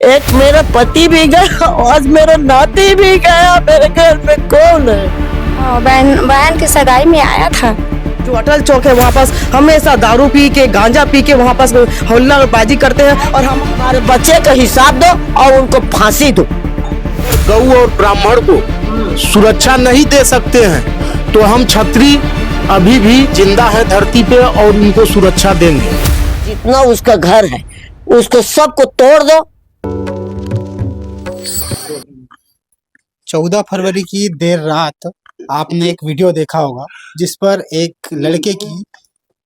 एक मेरा पति भी गया, आज मेरा नाती भी गया। मेरे घर में कौन है? बहन की सगाई में आया था। जो अटल चौक है वहाँ पास हमेशा दारू पी के गांजा पी के वहाँ पास हल्लाबाजी करते हैं और हम हमारे बच्चे का हिसाब दो और उनको फांसी दो। गौ और ब्राह्मण को सुरक्षा नहीं दे सकते हैं तो हम क्षत्रिय अभी भी जिंदा है धरती पे और उनको सुरक्षा देंगे। जितना उसका घर है उसको सबको तोड़ दो। 14 फरवरी की देर रात आपने एक वीडियो देखा होगा जिस पर एक लड़के की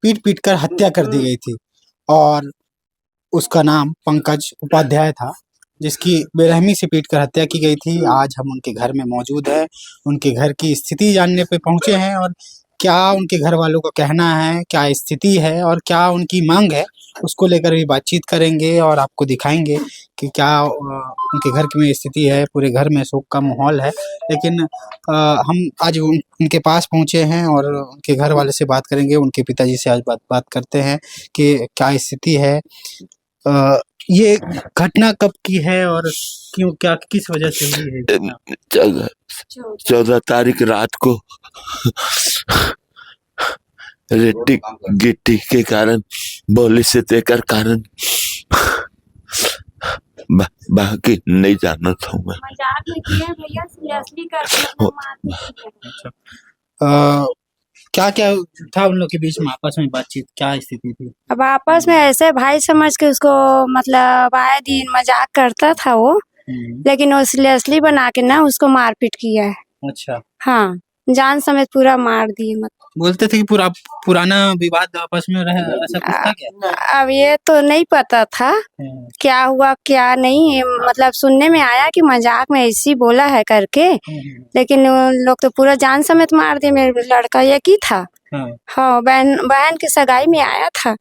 पीट कर हत्या कर दी गई थी और उसका नाम पंकज उपाध्याय था, जिसकी बेरहमी से पीट कर हत्या की गई थी। आज हम उनके घर में मौजूद है, उनके घर की स्थिति जानने पे पहुंचे हैं और क्या उनके घर वालों का कहना है, क्या स्थिति है और क्या उनकी मांग है, उसको लेकर भी बातचीत करेंगे और आपको दिखाएंगे कि क्या उनके घर की में स्थिति है। पूरे घर में शोक का माहौल है, लेकिन हम आज उनके पास पहुंचे हैं और उनके घर वाले से बात करेंगे। उनके पिताजी से आज बात करते हैं कि क्या स्थिति है, ये घटना कब की है और क्यों, क्या किस वजह से हुई है? 14 तारीख रात को रेती गिट्टी के कारण बोली से देकर कारण बाकी नहीं जानना था मैं। क्या क्या था उन लोग के बीच में आपस में बातचीत, क्या स्थिति थी? अब आपस में ऐसे भाई समझ के उसको मतलब आए दिन मजाक करता था वो, लेकिन उसने असली बना के ना उसको मारपीट किया है। अच्छा। हाँ, जान समेत पूरा मार दिए। मत बोलते थे कि पुराना विवाद आपस में रहे, ऐसा कुछ था क्या? अब ये तो नहीं पता था क्या हुआ क्या नहीं, मतलब सुनने में आया कि मजाक में ऐसी बोला है करके, लेकिन लोग तो पूरा जान समेत मार दिए। मेरे लड़का एक ही था। हाँ, बहन की सगाई में आया था।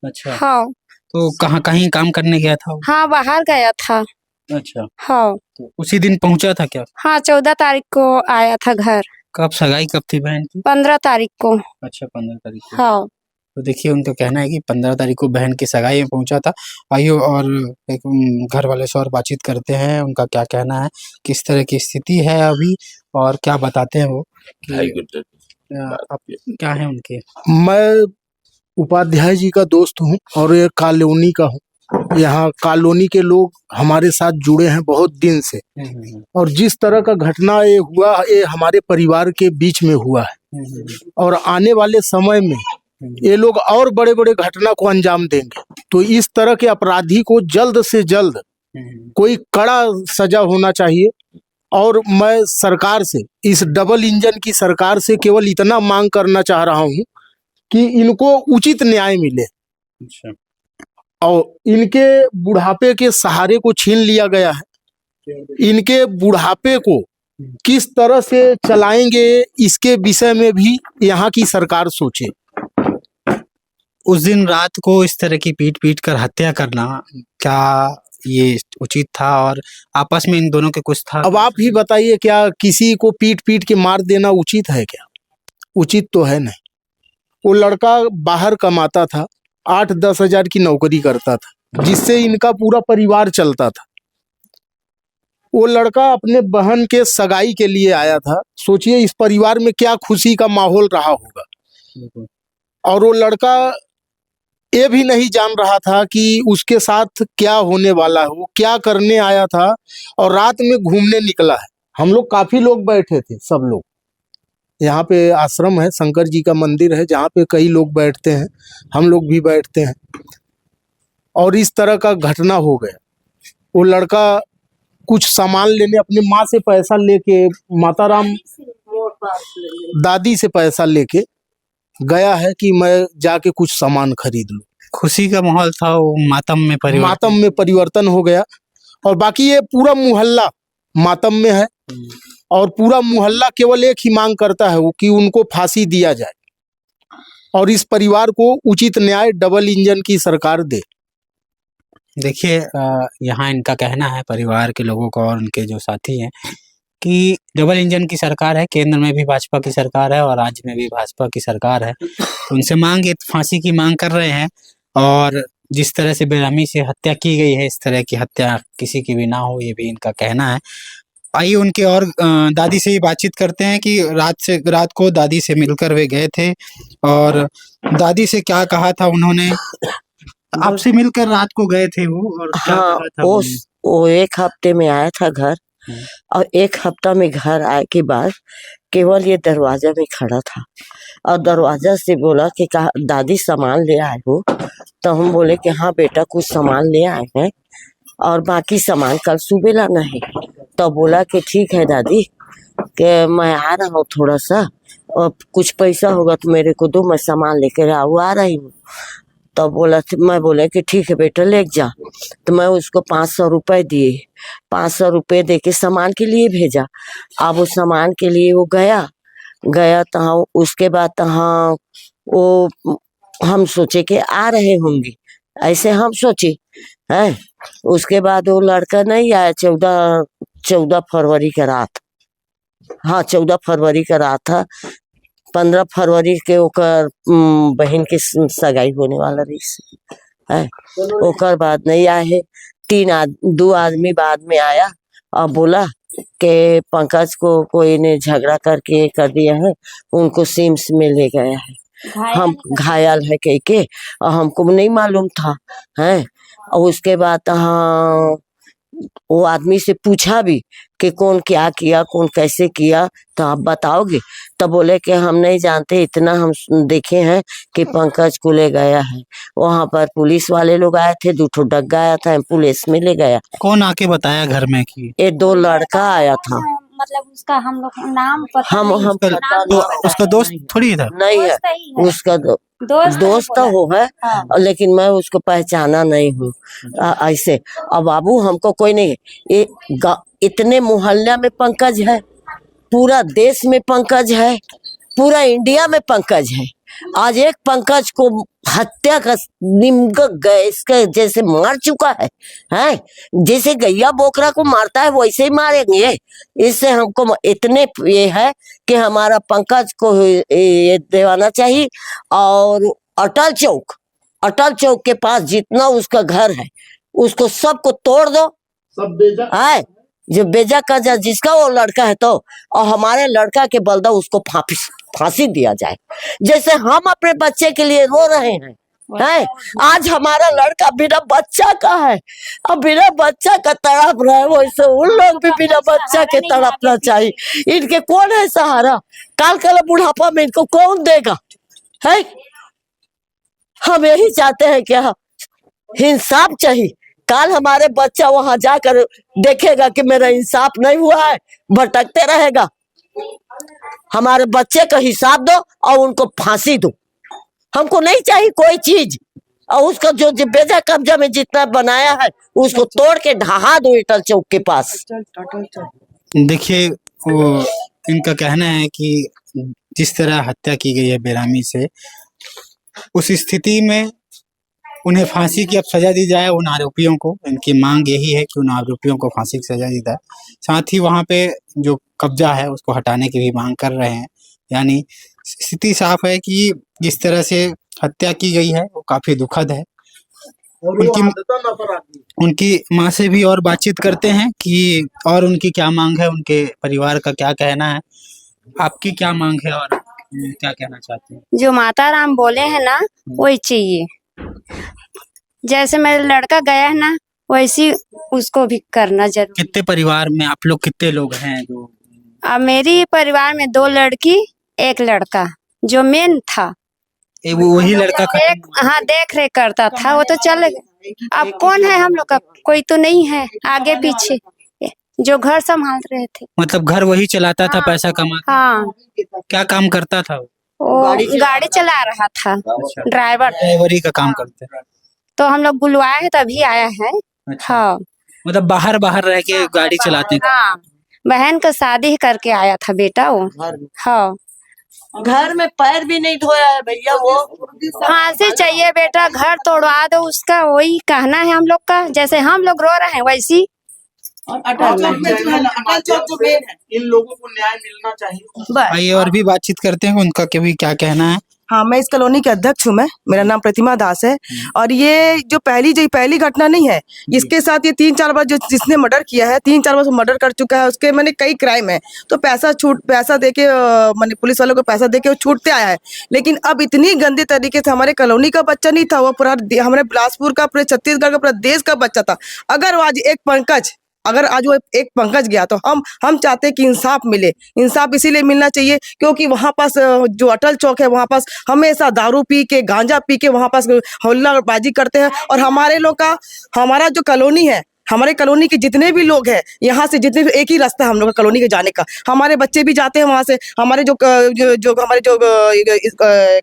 अच्छा। हाँ, तो कहीं काम करने गया था? हाँ, बाहर गया था। अच्छा। हाँ, तो उसी दिन पहुंचा था क्या? हाँ, 14 तारीख को आया था घर। कब सगाई कब थी बहन की? 15 तारीख को। अच्छा, 15 तारीख को। हाँ, तो देखिए उनका कहना है कि 15 तारीख को बहन की सगाई में पहुंचा था। आइए और एक घर वाले से और बातचीत करते हैं, उनका क्या कहना है, किस तरह की स्थिति है अभी और क्या बताते हैं वो। आप क्या है उनके? मैं उपाध्याय जी का दोस्त हूँ और ये कॉलोनी का हूँ। यहाँ कॉलोनी के लोग हमारे साथ जुड़े हैं बहुत दिन से और जिस तरह का घटना ये हुआ ये हमारे परिवार के बीच में हुआ है और आने वाले समय में ये लोग और बड़े बड़े घटना को अंजाम देंगे। तो इस तरह के अपराधी को जल्द से जल्द कोई कड़ा सजा होना चाहिए और मैं सरकार से, इस डबल इंजन की सरकार से केवल इतना मांग करना चाह रहा हूँ कि इनको उचित न्याय मिले। अच्छा। और इनके बुढ़ापे के सहारे को छीन लिया गया है। इनके बुढ़ापे को किस तरह से चलाएंगे इसके विषय में भी यहाँ की सरकार सोचे। उस दिन रात को इस तरह की पीट कर हत्या करना क्या ये उचित था और आपस में इन दोनों के कुछ था? अब आप ही बताइए, क्या किसी को पीट के मार देना उचित है क्या? उचित तो है नहीं। वो लड़का बाहर कमाता था, 8-10 हजार की नौकरी करता था जिससे इनका पूरा परिवार चलता था। वो लड़का अपने बहन के सगाई के लिए आया था। सोचिए इस परिवार में क्या खुशी का माहौल रहा होगा। और वो लड़का ये भी नहीं जान रहा था कि उसके साथ क्या होने वाला है, वो क्या करने आया था और रात में घूमने निकला है। हम लोग काफी लोग बैठे थे, सब लोग। यहाँ पे आश्रम है, शंकर जी का मंदिर है जहाँ पे कई लोग बैठते हैं, हम लोग भी बैठते हैं। और इस तरह का घटना हो गया। वो लड़का कुछ सामान लेने अपनी माँ से पैसा लेके, माताराम दादी से पैसा लेके गया है कि मैं जाके कुछ सामान खरीद लूं। खुशी का माहौल था, वो मातम में परिवर्तन हो गया। और बाकी ये पूरा मोहल्ला मातम में है और पूरा मोहल्ला केवल एक ही मांग करता है वो कि उनको फांसी दिया जाए और इस परिवार को उचित न्याय डबल इंजन की सरकार दे। देखिए यहाँ इनका कहना है परिवार के लोगों का और उनके जो साथी हैं कि डबल इंजन की सरकार है, केंद्र में भी भाजपा की सरकार है और राज्य में भी भाजपा की सरकार है। तो उनसे फांसी की मांग कर रहे हैं और जिस तरह से बेरहमी से हत्या की गई है, इस तरह की हत्या किसी की भी ना हो, ये भी इनका कहना है। आइए उनके और दादी से ही बातचीत करते हैं कि रात को दादी से मिलकर वे गए थे और दादी से क्या कहा था उन्होंने। आपसे मिलकर रात को गए थे वो, और क्या हाँ, कहा था उन्होंने? वो 1 हफ्ते में आया था घर, और 1 हफ्ता में घर आए के बाद केवल ये दरवाजा में खड़ा था और दरवाजा से बोला कि कहा दादी सामान ले आए हो। तो हम बोले कि हाँ बेटा कुछ सामान ले आए हैं और बाकी सामान कल सुबह लाना है। तो बोला कि ठीक है दादी, कि मैं आ रहा हूँ थोड़ा सा, और कुछ पैसा होगा तो मेरे को दो, मैं सामान लेकर आ रही हूँ। तो मैं बोला कि ठीक है बेटा ले जा। तो मैं उसको 500 रुपए दिए, 500 रुपए दे के सामान के लिए भेजा। अब वो सामान के लिए वो गया तो उसके बाद तहाँ वो हम सोचे कि आ रहे होंगे, ऐसे हम सोचे है। उसके बाद वो लड़का नहीं आया। 14 फरवरी का रात, हाँ 14 फरवरी का रात था। 15 फरवरी के ओकर बहन के सगाई होने वाला रही है। ओकर बाद नहीं आए है। 2 आदमी बाद में आया और बोला कि पंकज को कोई ने झगड़ा करके कर दिया है, उनको सिम्स में ले गया है, हम घायल है कह के, और हमको नहीं मालूम था है। और उसके बाद हाँ वो आदमी से पूछा भी कि कौन क्या किया, कौन कैसे किया, तो आप बताओगे। तो बोले कि हम नहीं जानते, इतना हम देखे हैं कि पंकज को ले गया है। वहां पर पुलिस वाले लोग आए थे, 2 डग्गा आया था, पुलिस में ले गया। कौन आके बताया घर में कि ये 2 लड़का आया था। मतलब उसका हम लोग नाम पता हम उसका दोस्त थोड़ी था? नहीं है, उसका दोस्त तो हो है, लेकिन मैं उसको पहचाना नहीं हूँ ऐसे। अब बाबू हमको कोई नहीं है, इतने मोहल्ला में पंकज है, पूरा देश में पंकज है, पूरा इंडिया में पंकज है। आज एक पंकज को हत्या का गैस के जैसे मार चुका है, जैसे गैया बोकरा को मारता है वैसे ही मारेंगे। इससे हमको इतने ये है कि हमारा पंकज को ये देवाना चाहिए। और अटल चौक के पास जितना उसका घर है उसको सबको तोड़ दो, सब है जो बेजा का जिसका वो लड़का है, तो और हमारे लड़का के बलदा उसको फांसी दिया जाए, जैसे हम अपने बच्चे के लिए रो रहे हैं। आज हमारा लड़का बिना बच्चा का है, अब बिना बच्चा का तड़प रहा है, वैसे उन लोग भी बिना बच्चा के तड़पना चाहिए। इनके कौन है सहारा? कल बुढ़ापा में इनको कौन देगा? है हम यही चाहते हैं कि इंसाफ चाहिए। कल हमारे बच्चा वहां जाकर देखेगा कि मेरा इंसाफ नहीं हुआ है, भटकते रहेगा। हमारे बच्चे का हिसाब दो और उनको फांसी दो। हमको नहीं चाहिए कोई चीज, और उसका जो बेजा कब्जा में जितना बनाया है उसको तोड़ के ढहा दो अटल चौक के पास। देखिए वो इनका कहना है कि जिस तरह हत्या की गई है बेरहमी से, उस स्थिति में उन्हें फांसी की अब सजा दी जाए उन आरोपियों को। इनकी मांग यही है कि उन आरोपियों को फांसी की सजा दी जाए। साथ ही वहां पे जो कब्जा है उसको हटाने की भी मांग कर रहे हैं। यानी स्थिति साफ है कि जिस तरह से हत्या की गई है वो काफी दुखद है। उनकी माँ से भी और बातचीत करते हैं कि और उनकी क्या मांग है, उनके परिवार का क्या कहना है। आपकी क्या मांग है और क्या कहना चाहते हैं? जो माता राम बोले हैं ना वही चाहिए। जैसे मेरा लड़का गया है ना वैसे उसको भी करना जरूर। कितने परिवार में आप लोग कितने लोग हैं? जो अब मेरी परिवार में 2 लड़की 1 लड़का, जो मेन था वो वही लड़का एक हाँ देख रेख करता था, वो तो चले गए। अब कौन है हम लोग का? कोई तो नहीं है आगे पीछे जो घर संभाल रहे थे। मतलब घर वही चलाता था, पैसा कमा? हाँ। क्या काम करता था वो गाड़ी चला रहा था, ड्राइवरी का काम करते। तो हम लोग बुलवाए हैं तभी आया है। हाँ मतलब बाहर रह के गाड़ी चलाते हैं। हाँ, बहन का शादी करके आया था बेटा वो। हाँ, घर में पैर भी नहीं धोया है भैया वो। फांसी चाहिए बेटा, घर तोड़वा दो उसका, वही कहना है हम लोग का। जैसे हम लोग रो रहे हैं वैसी अटल चौक जो मेन है, इन लोगों को न्याय मिलना चाहिए। आइए और भी बातचीत करते हैं उनका भी क्या कहना है। हाँ, मैं इस कॉलोनी के अध्यक्ष हूँ। मेरा नाम प्रतिमा दास है। और ये जो पहली घटना नहीं है, इसके साथ ये 3-4 बार जिसने मर्डर किया है, 3-4 बार मर्डर कर चुका है, उसके मैंने कई क्राइम है। तो पैसा देके मैंने पुलिस वालों को पैसा देके वो छूटते आया है। लेकिन अब इतनी गंदे तरीके से, हमारे कॉलोनी का बच्चा नहीं था, वो पूरा हमारे बिलासपुर का, पूरे छत्तीसगढ़ का, पूरा देश का बच्चा था। अगर आज वो एक पंकज गया तो हम चाहते हैं कि इंसाफ मिले। इंसाफ इसीलिए मिलना चाहिए क्योंकि वहां पास जो अटल चौक है, वहां पास हमेशा दारू पी के, गांजा पी के वहां पास हल्लाबाजी करते हैं। और हमारा जो कॉलोनी है, हमारे कॉलोनी के जितने भी लोग हैं, यहाँ से जितने भी, एक ही रास्ता है हम लोग का कॉलोनी के जाने का। हमारे बच्चे भी जाते हैं वहां से। हमारे जो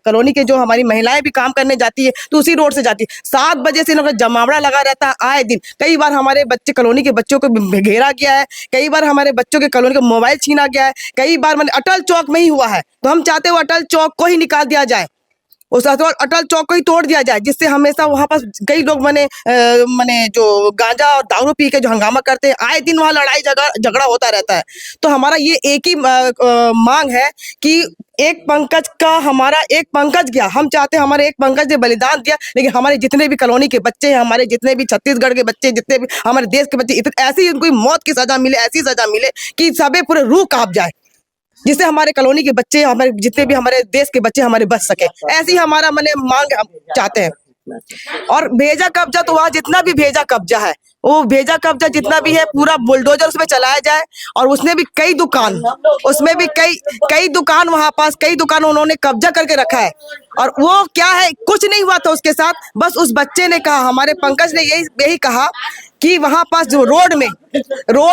कॉलोनी के जो हमारी महिलाएं भी काम करने जाती है तो उसी रोड से जाती है। 7 बजे से इन लोगों का जमावड़ा लगा रहता है आए दिन। कई बार हमारे कॉलोनी के बच्चों को घेरा गया है, कई बार हमारे बच्चों के कॉलोनी का मोबाइल छीना गया है, कई बार मैंने अटल चौक में ही हुआ है। तो हम चाहते हैं वो अटल चौक को ही निकाल दिया जाए, उस अटल चौक को ही तोड़ दिया जाए, जिससे हमेशा वहां पर कई लोग मैंने जो गांजा और दारू पी के जो हंगामा करते हैं, आए दिन वहां लड़ाई झगड़ा होता रहता है। तो हमारा ये एक ही मांग है कि हमारा एक पंकज गया। हम चाहते हैं हमारे एक पंकज ने बलिदान दिया, लेकिन हमारे जितने भी कॉलोनी के बच्चे हैं, हमारे जितने भी छत्तीसगढ़ के बच्चे, जितने भी हमारे देश के बच्चे, ऐसी उनको मौत की सजा मिले, ऐसी सजा मिले कि सबे पूरे रूह कांप जाए, जिससे हमारे कॉलोनी के बच्चे, हमारे जितने भी हमारे देश के बच्चे हमारे बच सके। ऐसी हमारा मांग हम चाहते हैं। और भेजा कब्जा, तो वहाँ जितना भी भेजा कब्जा है, वो भेजा कब्जा जितना भी है, पूरा बुलडोजर उसमें चलाया जाए। और उसने भी कई दुकान वहां पास कई दुकान उन्होंने कब्जा करके रखा है। और वो क्या है, कुछ नहीं हुआ था उसके साथ। बस उस बच्चे ने कहा, हमारे पंकज ने यही कहा कि वहां पास जो रोड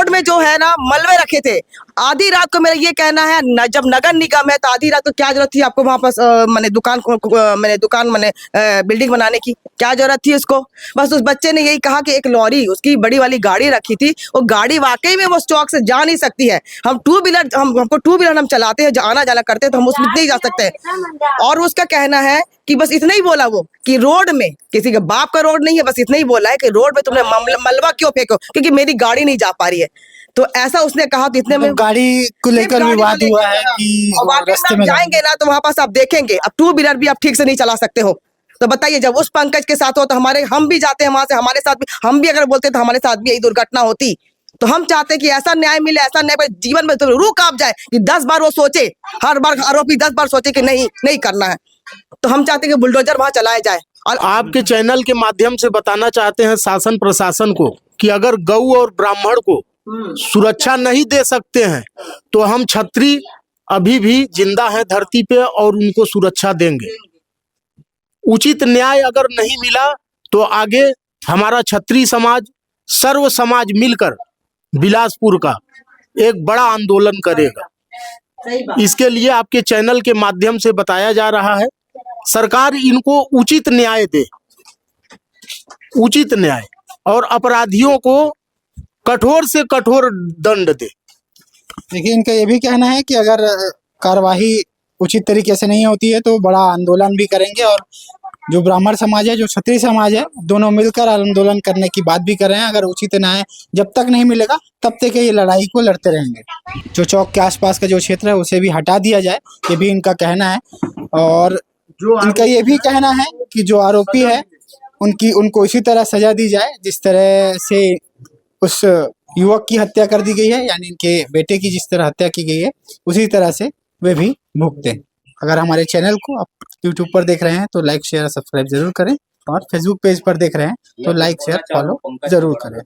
में जो है ना मलबे रखे थे। आधी रात को मेरा ये कहना है, जब नगर निगम है तो आधी रात को क्या जरूरत थी आपको वहां पास बिल्डिंग बनाने की? क्या जरूरत थी उसको? बस उस बच्चे ने यही कहा कि एक लॉरी, उसकी बड़ी वाली गाड़ी रखी थी, वो गाड़ी वाकई में वो चौक से जा नहीं सकती है। हमको टू व्हीलर हम चलाते हैं, आना जाना करते हैं, तो हम उसमें नहीं जा सकते हैं। और उसका कहना है कि बस इतना ही बोला वो, कि रोड में, किसी के बाप का रोड नहीं है, बस इतना ही बोला है कि रोड में तुमने मलबा क्यों फेंको, क्योंकि मेरी गाड़ी नहीं जा पा रही है। तो ऐसा उसने कहा। तो इतने में गाड़ी को लेकर विवाद हुआ है कि रास्ते में जाएंगे ना तो वहां पास आप देखेंगे, अब टू व्हीलर भी आप ठीक से नहीं चला सकते हो। तो बताइए, जब उस पंकज के साथ हो तो हम भी जाते हैं वहां से, हमारे साथ भी, हम भी अगर बोलते तो हमारे साथ भी यही दुर्घटना होती। तो हम चाहते हैं कि ऐसा न्याय मिले, ऐसा न्याय जीवन में तो रूह कांप जाए कि 10 बार वो सोचे, हर बार आरोपी 10 बार सोचे कि नहीं करना है। तो हम चाहते हैं कि बुलडोजर वहां चलाया जाए। और आपके चैनल के माध्यम से बताना चाहते हैं शासन प्रशासन को कि अगर गौ और ब्राह्मण को सुरक्षा नहीं दे सकते हैं तो हम क्षत्रिय अभी भी जिंदा हैं धरती पे और उनको सुरक्षा देंगे। उचित न्याय अगर नहीं मिला तो आगे हमारा क्षत्रिय समाज, सर्व समाज मिलकर बिलासपुर का एक बड़ा आंदोलन करेगा। इसके लिए आपके चैनल के माध्यम से बताया जा रहा है, सरकार इनको उचित न्याय दे, उचित न्याय, और अपराधियों को कठोर से कठोर दंड दे। देखिए, इनका ये भी कहना है कि अगर कार्यवाही उचित तरीके से नहीं होती है तो बड़ा आंदोलन भी करेंगे। और जो ब्राह्मण समाज है, जो क्षत्रिय समाज है, दोनों मिलकर आंदोलन करने की बात भी कर रहे हैं। अगर उचित न्याय जब तक नहीं मिलेगा तब तक ये लड़ाई को लड़ते रहेंगे। जो चौक के आसपास का जो क्षेत्र है उसे भी हटा दिया जाए, ये भी इनका कहना है। और इनका ये भी कहना है कि जो आरोपी है उनको इसी तरह सजा दी जाए जिस तरह से उस युवक की हत्या कर दी गई है, यानी इनके बेटे की जिस तरह हत्या की गई है उसी तरह से वे भी भुगते। अगर हमारे चैनल को आप यूट्यूब पर देख रहे हैं तो लाइक शेयर सब्सक्राइब जरूर करें, और फेसबुक पेज पर देख रहे हैं तो लाइक शेयर फॉलो जरूर करें।